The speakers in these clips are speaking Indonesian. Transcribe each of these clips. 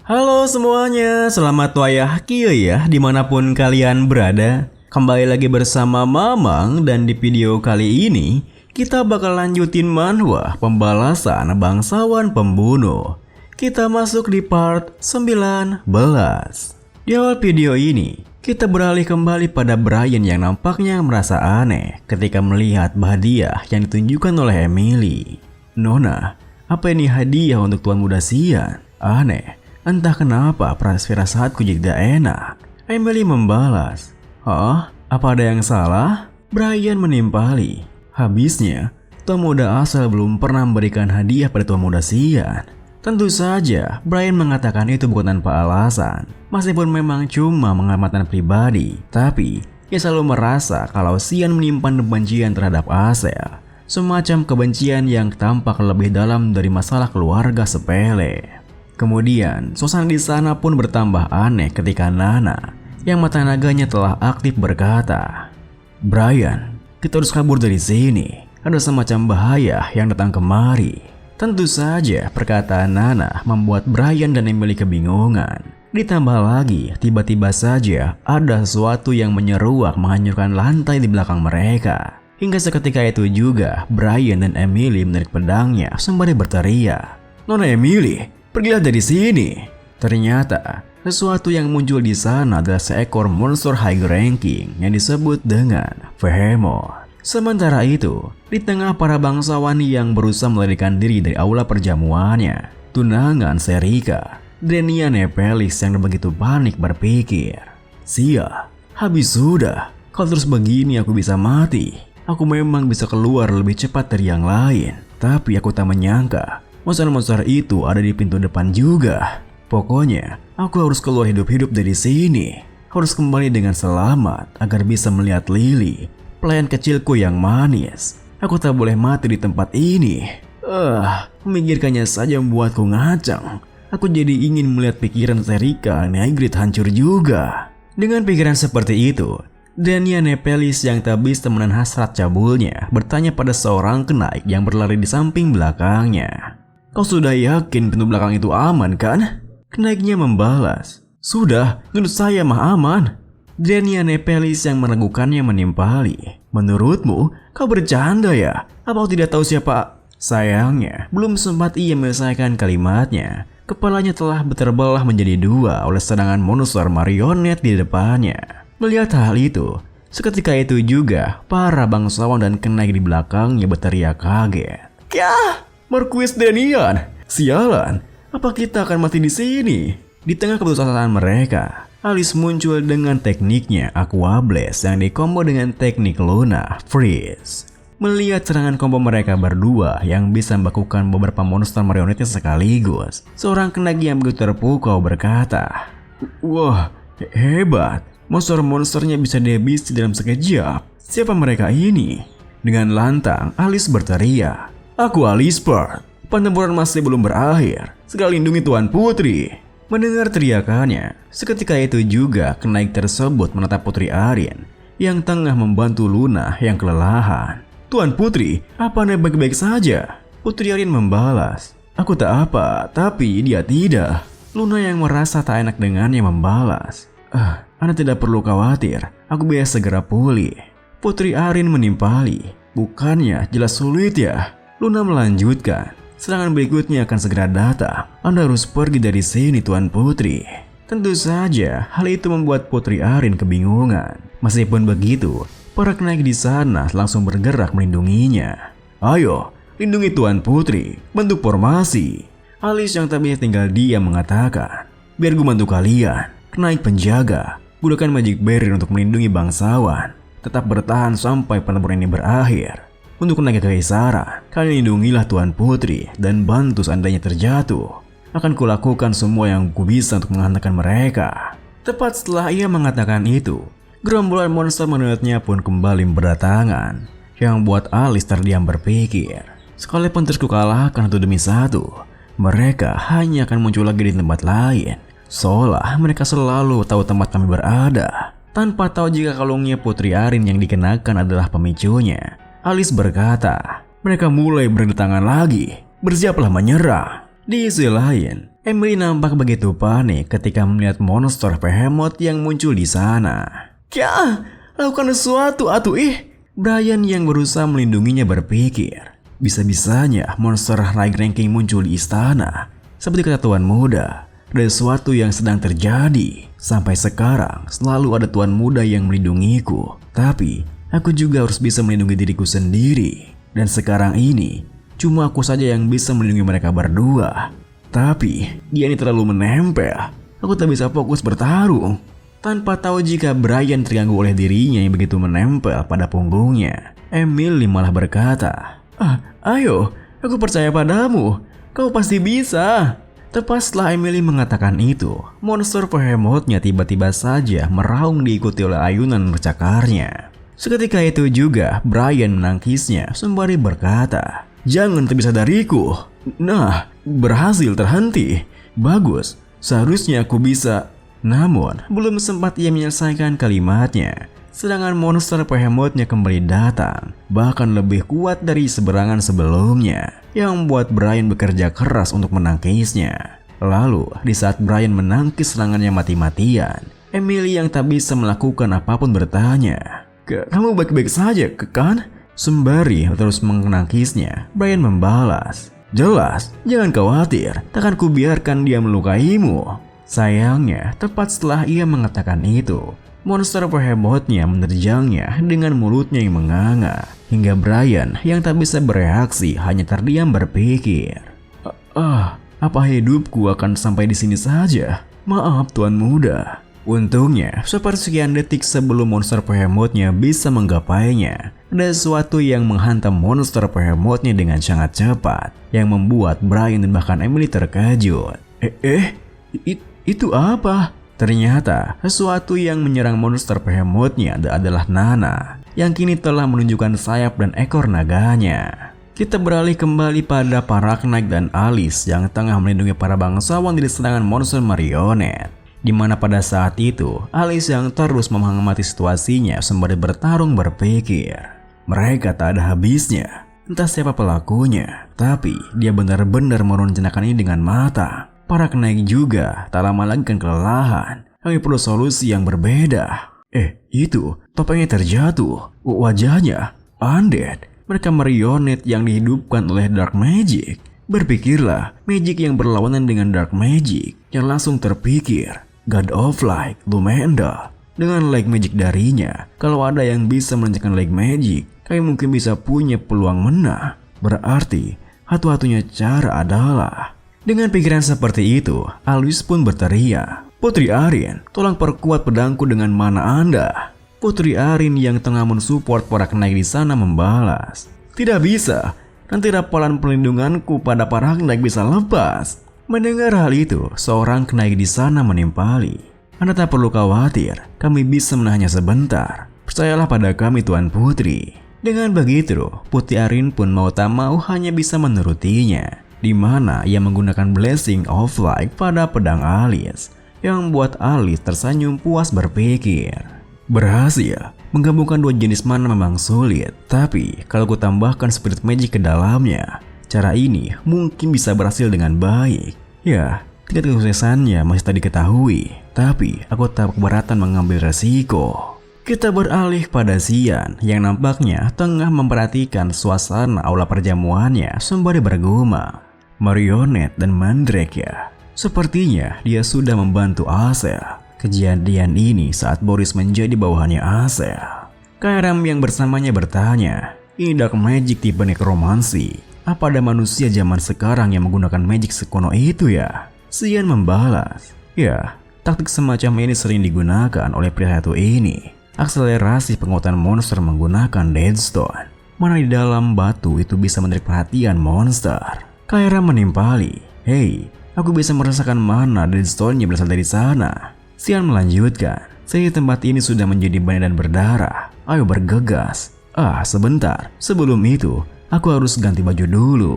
Halo semuanya, selamat wayah kio ya dimanapun kalian berada. Kembali lagi bersama Mamang dan di video kali ini kita bakal lanjutin manhwa pembalasan bangsawan pembunuh. Kita masuk di part 19. Di awal video ini kita beralih kembali pada Brian yang nampaknya merasa aneh ketika melihat hadiah yang ditunjukkan oleh Emily. Nona, apa ini hadiah untuk Tuan Muda Xian? Aneh. Entah kenapa firasatku jadi tidak enak. Emily membalas, "Hah? Apa ada yang salah?" Brian menimpali. Habisnya, Tuan Muda asal belum pernah memberikan hadiah pada Tuan Muda Xian. Tentu saja, Brian mengatakan itu bukan tanpa alasan. Meskipun memang cuma mengamatan pribadi, tapi ia selalu merasa kalau Xian menyimpan kebencian terhadap Asel. Semacam kebencian yang tampak lebih dalam dari masalah keluarga sepele. Kemudian, suasana di sana pun bertambah aneh ketika Nana, yang mata naganya telah aktif berkata, "Brian, kita harus kabur dari sini. Ada semacam bahaya yang datang kemari." Tentu saja, perkataan Nana membuat Brian dan Emily kebingungan. Ditambah lagi, tiba-tiba saja ada sesuatu yang menyeruak menghancurkan lantai di belakang mereka. Hingga seketika itu juga, Brian dan Emily menarik pedangnya sembari berteriak, "Nona Emily, pergilah dari sini." Ternyata, sesuatu yang muncul di sana adalah seekor monster high ranking yang disebut dengan Behemoth. Sementara itu, di tengah para bangsawan yang berusaha melarikan diri dari aula perjamuannya, tunangan Serika, Denia Nepelis yang begitu panik berpikir, "Sia, habis sudah. Kalau terus begini aku bisa mati. Aku memang bisa keluar lebih cepat dari yang lain. Tapi aku tak menyangka monster-monster itu ada di pintu depan juga. Pokoknya, aku harus keluar hidup-hidup dari sini. Harus kembali dengan selamat agar bisa melihat Lily, pelayan kecilku yang manis. Aku tak boleh mati di tempat ini." Memikirkannya saja membuatku ngacang. Aku jadi ingin melihat pikiran Serika Nygrid hancur juga. Dengan pikiran seperti itu, Denia Nepelis yang tak bisa menahan hasrat cabulnya bertanya pada seorang kenaik yang berlari di samping belakangnya, "Kau sudah yakin pintu belakang itu aman kan?" Kenaiknya membalas, "Sudah, menurut saya mah aman." Denia Nepelis yang meragukannya menimpali, "Menurutmu, kau bercanda ya? Apa kau tidak tahu siapa?" Sayangnya, belum sempat ia menyelesaikan kalimatnya, kepalanya telah terbelah menjadi dua oleh serangan monster marionet di depannya. Melihat hal itu, seketika itu juga para bangsawan dan kenaik di belakangnya berteriak kaget, "Yah! Marquis Denian! Sialan! Apa kita akan mati di sini?" Di tengah keputusasaan mereka, Alice muncul dengan tekniknya Aqua Blast yang dikombo dengan teknik Luna Freeze. Melihat serangan combo mereka berdua yang bisa membakukan beberapa monster marionetnya sekaligus, seorang kenaik yang begitu terpukau berkata, "Wah, hebat! Monster-monsternya bisa dihabisi dalam sekejap. Siapa mereka ini?" Dengan lantang, Alice berteriak, "Aku Alice Bird. Pertempuran masih belum berakhir. Segera lindungi Tuan Putri." Mendengar teriakannya, seketika itu juga kenaik tersebut menatap Putri Arin yang tengah membantu Luna yang kelelahan. "Tuan Putri, apa Anda baik-baik saja?" Putri Arin membalas, "Aku tak apa, tapi dia tidak." Luna yang merasa tak enak dengannya membalas, "Anda tidak perlu khawatir, aku bisa segera pulih." Putri Arin menimpali, "Bukannya jelas sulit ya?" Luna melanjutkan, "Serangan berikutnya akan segera datang. Anda harus pergi dari sini, Tuan Putri." Tentu saja, hal itu membuat Putri Arin kebingungan. Meskipun begitu, para kenaik di sana langsung bergerak melindunginya. "Ayo, lindungi Tuan Putri, bentuk formasi." Alice yang tak bisa tinggal diam mengatakan, "Biar gue bantu kalian, kenaik penjaga. Gunakan magic barrier untuk melindungi bangsawan. Tetap bertahan sampai pertempuran ini berakhir. Untuk kenaik kekaisaran, kalian lindungilah Tuan Putri dan bantu seandainya terjatuh. Akan kulakukan semua yang ku bisa untuk menghantarkan mereka." Tepat setelah ia mengatakan itu, gerombolan monster marionetnya pun kembali berdatangan, yang membuat Alice terdiam berpikir, sekalipun terus kukalahkan satu demi satu, mereka hanya akan muncul lagi di tempat lain. Seolah mereka selalu tahu tempat kami berada, tanpa tahu jika kalungnya Putri Arin yang dikenakan adalah pemicunya. Alice berkata, "Mereka mulai berdatangan lagi, bersiaplah menyerang." Di sisi lain, Emily nampak begitu panik ketika melihat monster Behemoth yang muncul di sana. "Kya, lakukan sesuatu atuh ih." Brian yang berusaha melindunginya berpikir, bisa-bisanya monster naik ranking muncul di istana. Seperti kata Tuan Muda, ada sesuatu yang sedang terjadi. Sampai sekarang selalu ada Tuan Muda yang melindungiku. Tapi aku juga harus bisa melindungi diriku sendiri. Dan sekarang ini cuma aku saja yang bisa melindungi mereka berdua. Tapi dia ini terlalu menempel. Aku tak bisa fokus bertarung. Tanpa tahu jika Brian terganggu oleh dirinya yang begitu menempel pada punggungnya, Emily malah berkata, "Ayo, aku percaya padamu. Kau pasti bisa." Tepat setelah Emily mengatakan itu, monster Behemoth-nya tiba-tiba saja meraung diikuti oleh ayunan bercakarnya. Seketika itu juga Brian menangkisnya sembari berkata, "Jangan terpisah dariku." Nah, berhasil terhenti. Bagus, seharusnya aku bisa. Namun, belum sempat ia menyelesaikan kalimatnya, sedangkan monster Behemoth-nya kembali datang, bahkan lebih kuat dari seberangan sebelumnya, yang membuat Brian bekerja keras untuk menangkisnya. Lalu, di saat Brian menangkis serangannya mati-matian, Emily yang tak bisa melakukan apapun bertanya, "Kamu baik-baik saja, kan?" Sembari terus menangkisnya, Brian membalas, "Jelas, jangan khawatir, takkan kubiarkan dia melukaimu." Sayangnya, tepat setelah ia mengatakan itu, monster Behemoth-nya menerjangnya dengan mulutnya yang menganga, hingga Brian yang tak bisa bereaksi hanya terdiam berpikir, apa hidupku akan sampai di sini saja? Maaf Tuan Muda." Untungnya, sepersekian detik sebelum monster Behemoth-nya bisa menggapainya, ada sesuatu yang menghantam monster Behemoth-nya dengan sangat cepat, yang membuat Brian dan bahkan Emily terkejut. Itu apa? Ternyata, sesuatu yang menyerang monster Behemoth-nya adalah Nana, yang kini telah menunjukkan sayap dan ekor naganya. Kita beralih kembali pada para Knight dan Alice yang tengah melindungi para bangsawan dari serangan monster marionet. Di mana pada saat itu, Alice yang terus mengamati situasinya sembari bertarung berpikir, mereka tak ada habisnya. Entah siapa pelakunya, tapi dia benar-benar merencanakan ini dengan matang. Para Knight juga tak lama lagi akan kelelahan. Kami perlu solusi yang berbeda. Itu topengnya terjatuh. Wajahnya undead. Mereka marionet yang dihidupkan oleh dark magic. Berpikirlah, magic yang berlawanan dengan dark magic. Yang langsung terpikir, God of Light, Lumenda. Dengan light magic darinya, kalau ada yang bisa melancarkan light magic, kami mungkin bisa punya peluang menang. Berarti, satu-satunya cara adalah... Dengan pikiran seperti itu, Alice pun berteriak, "Putri Arin, tolong perkuat pedangku dengan mana Anda?" Putri Arin yang tengah mensupport para Knight di sana membalas, "Tidak bisa, nanti rapalan perlindunganku pada para Knight bisa lepas." Mendengar hal itu, seorang Knight di sana menimpali, "Anda tak perlu khawatir, kami bisa menahannya sebentar. Percayalah pada kami Tuan Putri." Dengan begitu, Putri Arin pun mau tak mau hanya bisa menurutinya, di mana ia menggunakan Blessing of Light pada pedang Alice, yang membuat Alice tersenyum puas berpikir, berhasil. Menggabungkan dua jenis mana memang sulit, tapi kalau ku tambahkan Spirit Magic ke dalamnya, cara ini mungkin bisa berhasil dengan baik. Ya, tingkat kesuksesannya masih tak diketahui, tapi aku tak keberatan mengambil resiko. Kita beralih pada Xian yang nampaknya tengah memperhatikan suasana aula perjamuannya sembari bergumam, "Marionet dan Mandrake ya. Sepertinya dia sudah membantu Asel." Kejadian ini saat Boris menjadi bawahannya Asel. Kairam yang bersamanya bertanya, "Ini dark magic tipe nekromansi. Apa ada manusia zaman sekarang yang menggunakan magic sekuno itu ya?" Xian membalas, "Ya, taktik semacam ini sering digunakan oleh pria satu ini. Akselerasi penguatan monster menggunakan Deadstone, mana di dalam batu itu bisa menarik perhatian monster." Kairam menimpali, "Hei, aku bisa merasakan mana Deadstone-nya berasal dari sana." Xian melanjutkan, "Saya tempat ini sudah menjadi banyak dan berdarah. Ayo bergegas." Sebentar, sebelum itu aku harus ganti baju dulu."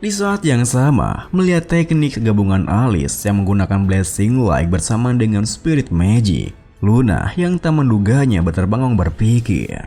Di saat yang sama, melihat teknik gabungan Alice yang menggunakan Blessing Light bersama dengan Spirit Magic, Luna yang tak menduganya berterbangun berpikir,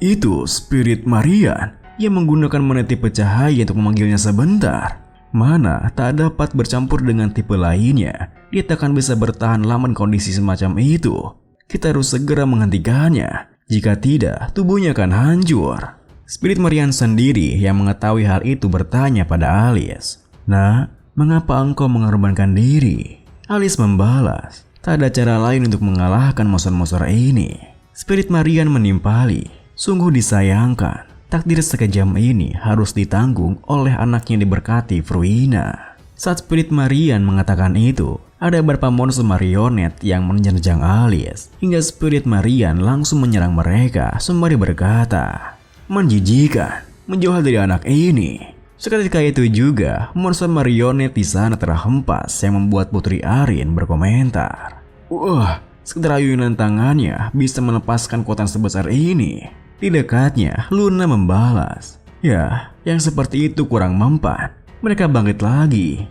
"Itu Spirit Marian yang menggunakan menetipe cahaya untuk memanggilnya sebentar." mana tak dapat bercampur dengan tipe lainnya. Dia tak akan bisa bertahan lama kondisi semacam itu. Kita harus segera menghentikannya. Jika tidak, tubuhnya akan hancur. Spirit Marian sendiri yang mengetahui hal itu bertanya pada Alice. Nah, mengapa engkau mengorbankan diri? Alice membalas, tak ada cara lain untuk mengalahkan monster-monster ini. Spirit Marian menimpali, sungguh disayangkan. Takdir sekejam ini harus ditanggung oleh anaknya diberkati Fruina. Saat Spirit Marian mengatakan itu, ada beberapa monster marionet yang menerjang Alice. Hingga Spirit Marian langsung menyerang mereka sembari berkata, menjijikan, menjauh dari anak ini. Seketika itu juga, monster marionet di sana terhempas yang membuat Putri Arin berkomentar. Wah, sekedar ayunan tangannya bisa melepaskan kekuatan sebesar ini. Di dekatnya, Luna membalas, ya, yang seperti itu kurang mempan. Mereka bangkit lagi.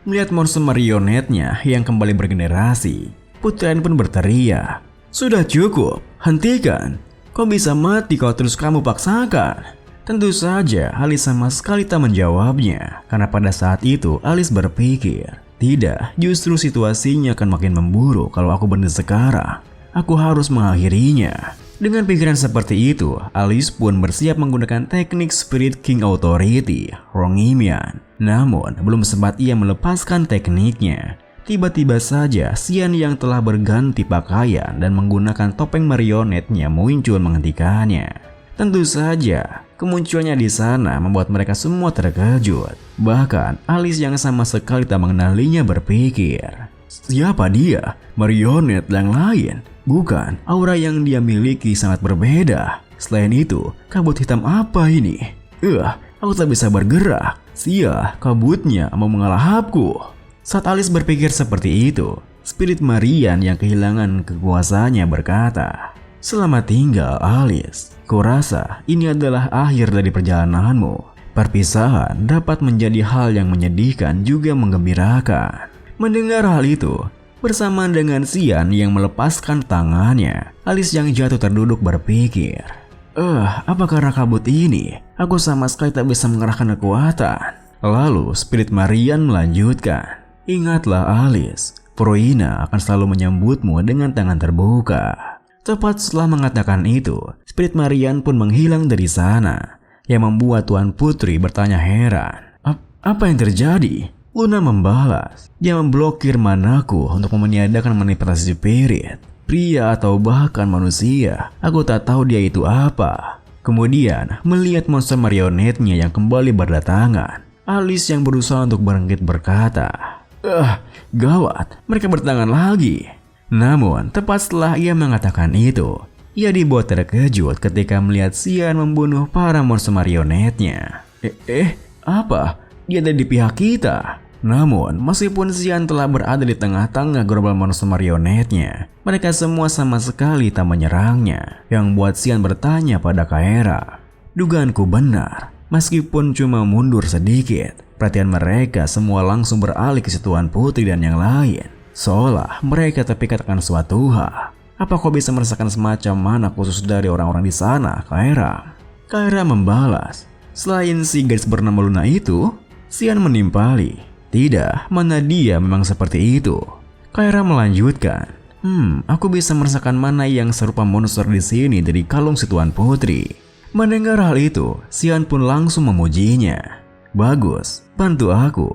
Melihat monster marionetnya yang kembali bergenerasi, Putri Arin pun berteriak, sudah cukup, hentikan. Kau bisa mati kalau terus kamu paksakan. Tentu saja Alice sama sekali tak menjawabnya, karena pada saat itu Alice berpikir, tidak, justru situasinya akan makin memburuk kalau aku berhenti sekarang. Aku harus mengakhirinya. Dengan pikiran seperti itu, Alice pun bersiap menggunakan teknik Spirit King Authority, Rongimian. Namun, belum sempat ia melepaskan tekniknya. Tiba-tiba saja, Xian yang telah berganti pakaian dan menggunakan topeng marionetnya muncul menghentikannya. Tentu saja, kemunculannya di sana membuat mereka semua terkejut. Bahkan, Alice yang sama sekali tak mengenalinya berpikir, siapa dia? Marionet yang lain? Bukan, aura yang dia miliki sangat berbeda. Selain itu, kabut hitam apa ini? Aku tak bisa bergerak. Sia, kabutnya mau mengalahapku. Saat Alice berpikir seperti itu, Spirit Marian yang kehilangan kekuasaannya berkata, selamat tinggal Alice. Kurasa ini adalah akhir dari perjalananmu. Perpisahan dapat menjadi hal yang menyedihkan juga menggembirakan. Mendengar hal itu, bersamaan dengan Xian yang melepaskan tangannya, Alice yang jatuh terduduk berpikir, apa karena kabut ini? Aku sama sekali tak bisa mengerahkan kekuatan. Lalu Spirit Marian melanjutkan, ingatlah Alice, Fruina akan selalu menyambutmu dengan tangan terbuka. Tepat setelah mengatakan itu, Spirit Marian pun menghilang dari sana, yang membuat Tuan Putri bertanya heran. Apa yang terjadi? Luna membalas, dia memblokir manaku untuk meniadakan manifestasi spirit. Pria atau bahkan manusia, aku tak tahu dia itu apa. Kemudian, melihat monster marionetnya yang kembali berdatangan, Alice yang berusaha untuk bangkit berkata, gawat, mereka bertangan lagi. Namun, tepat setelah ia mengatakan itu, ia dibuat terkejut ketika melihat Xian membunuh para monster marionetnya. Apa? Dia ada di pihak kita. Namun, meskipun Xian telah berada di tengah-tengah gerombolan monster marionetnya, mereka semua sama sekali tak menyerangnya, yang buat Xian bertanya pada Kaera. Dugaanku benar, meskipun cuma mundur sedikit, perhatian mereka semua langsung beralih ke Tuan Putri dan yang lain. Seolah mereka terpikat akan suatu hal. Apa kau bisa merasakan semacam mana khusus dari orang-orang di sana, Kaera? Kaera membalas, selain si gadis bernama Luna itu, Xian menimpali. Tidak, mana dia memang seperti itu. Kaera melanjutkan, aku bisa merasakan mana yang serupa monster di sini dari kalung si Tuan Putri. Mendengar hal itu, Xian pun langsung memujinya. Bagus, bantu aku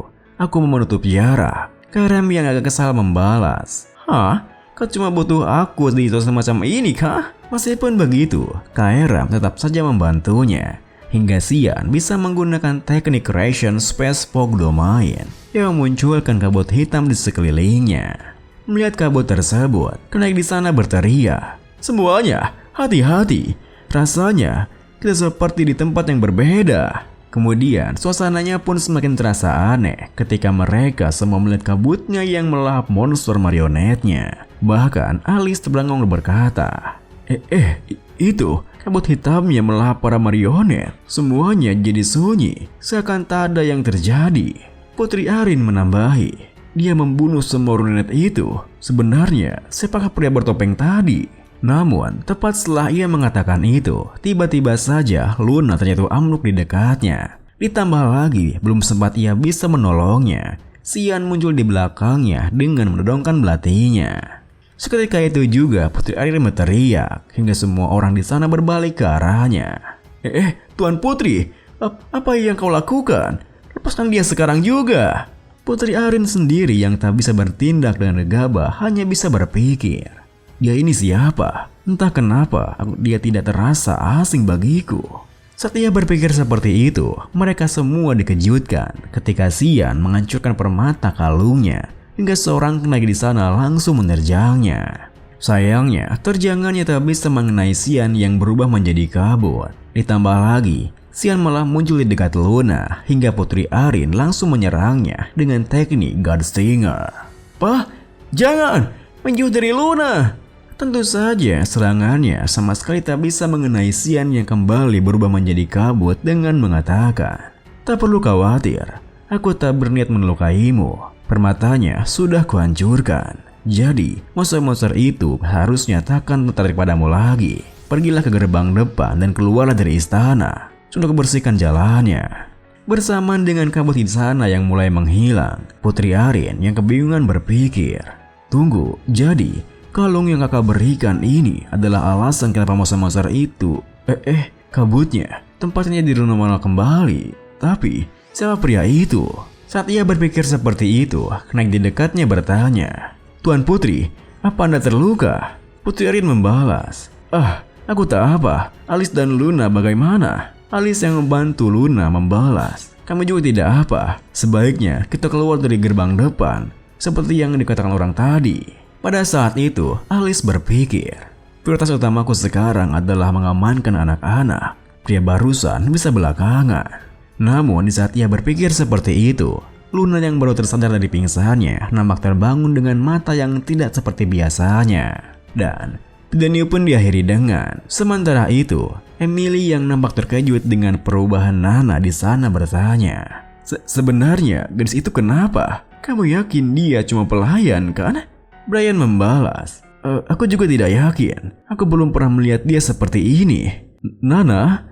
mau menutup jarak. Kaera yang agak kesal membalas, kau cuma butuh aku di semacam ini kah? Meskipun begitu, Kaera tetap saja membantunya. Hingga Xian bisa menggunakan teknik Creation Space Fog Domain yang memunculkan kabut hitam di sekelilingnya. Melihat kabut tersebut, kenaik di sana berteriak, semuanya, hati-hati. Rasanya kita seperti di tempat yang berbeda. Kemudian suasananya pun semakin terasa aneh ketika mereka semua melihat kabutnya yang melahap monster marionetnya. Bahkan Alice terbelengong berkata, itu kabut hitamnya melahap para marionet. Semuanya jadi sunyi, seakan tak ada yang terjadi. Putri Arin menambahi, dia membunuh semua marionet itu. Sebenarnya siapakah pria bertopeng tadi? Namun, tepat setelah ia mengatakan itu, tiba-tiba saja Luna terjatuh ambruk di dekatnya. Ditambah lagi, belum sempat ia bisa menolongnya, Xian muncul di belakangnya dengan menodongkan belatinya. Seketika itu juga Putri Arin berteriak hingga semua orang di sana berbalik ke arahnya. Tuan Putri, apa yang kau lakukan? Lepaskan dia sekarang juga. Putri Arin sendiri yang tak bisa bertindak dengan gegabah hanya bisa berpikir, dia ini siapa? Entah kenapa dia tidak terasa asing bagiku. Saat ia berpikir seperti itu, mereka semua dikejutkan ketika Xian menghancurkan permata kalungnya hingga seorang tenaga di sana langsung menerjangnya. Sayangnya, terjangannya tak bisa mengenai Xian yang berubah menjadi kabut. Ditambah lagi, Xian malah muncul di dekat Luna hingga Putri Arin langsung menyerangnya dengan teknik God Stinger. "Pak, jangan! Menjauh dari Luna!" Tentu saja serangannya sama sekali tak bisa mengenai Xian yang kembali berubah menjadi kabut dengan mengatakan, "Tak perlu khawatir, aku tak berniat melukaimu. Permatanya sudah kuhancurkan. Jadi monster-monster itu harusnya takkan tertarik padamu lagi. Pergilah ke gerbang depan dan keluarlah dari istana. Sudah kebersihkan jalannya." Bersamaan dengan kabut di sana yang mulai menghilang, Putri Arin yang kebingungan berpikir, "Tunggu, jadi kalung yang kakak berikan ini adalah alasan kenapa monster-monster itu kabutnya tempatnya di rumah kembali. Tapi siapa pria itu?" Saat ia berpikir seperti itu, Knight di dekatnya bertanya, "Tuan Putri, apa Anda terluka?" Putri Arin membalas, aku tak apa. Alice dan Luna bagaimana?" Alice yang membantu Luna membalas, "Kami juga tidak apa. Sebaiknya kita keluar dari gerbang depan seperti yang dikatakan orang tadi." Pada saat itu, Alice berpikir, prioritas utamaku sekarang adalah mengamankan anak-anak. Pria barusan bisa belakangan. Namun di saat ia berpikir seperti itu, Luna yang baru tersadar dari pingsannya nampak terbangun dengan mata yang tidak seperti biasanya. Dan video pun diakhiri dengan, sementara itu, Emily yang nampak terkejut dengan perubahan Nana di sana bertanya, Sebenarnya gadis itu kenapa? Kamu yakin dia cuma pelayan kan?" Brian membalas, Aku juga tidak yakin. Aku belum pernah melihat dia seperti ini." Nana?